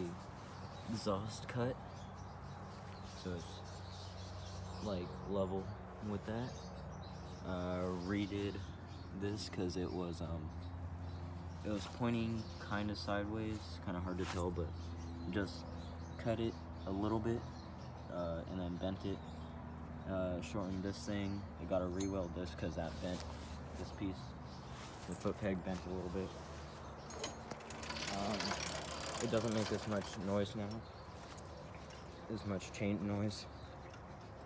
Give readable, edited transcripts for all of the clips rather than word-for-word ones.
the exhaust cut, so it's like level with that. Redid this because it was pointing kind of sideways, kind of hard to tell, but just cut it a little bit and then bent it. Shortened this thing. I gotta re-weld this because that bent this piece. The foot peg bent a little bit. It doesn't make as much noise now, as much chain noise.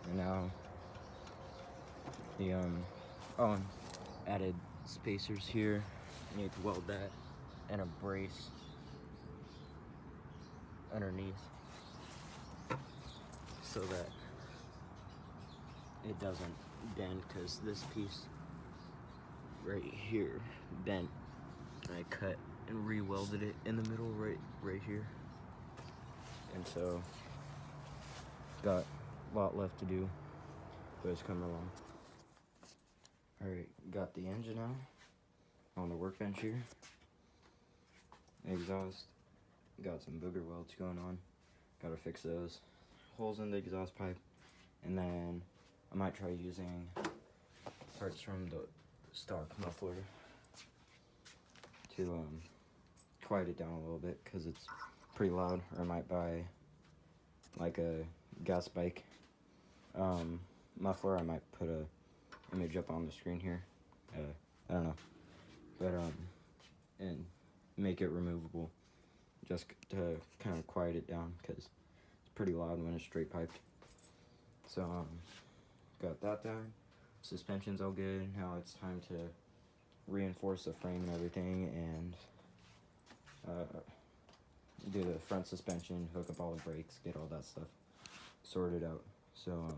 And now the and added spacers here. You need to weld that and a brace underneath so that it doesn't bend, because this piece right here bent. I cut and re-welded it in the middle right here, and so got a lot left to do, but it's coming along. Alright, got the engine out on the workbench here. Exhaust, got some booger welds going on, gotta fix those holes in the exhaust pipe, and then I might try using parts from the stock muffler to quiet it down a little bit, because it's pretty loud. Or I might buy like a gas bike muffler. I might put a image up on the screen here. I don't know, but and make it removable, just to kind of quiet it down, because it's pretty loud when it's straight piped. So got that done. Suspension's all good. Now it's time to reinforce the frame and everything, and do the front suspension, hook up all the brakes, get all that stuff sorted out. So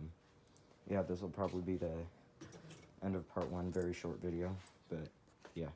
yeah, this will probably be the end of part one. Very short video, but yeah.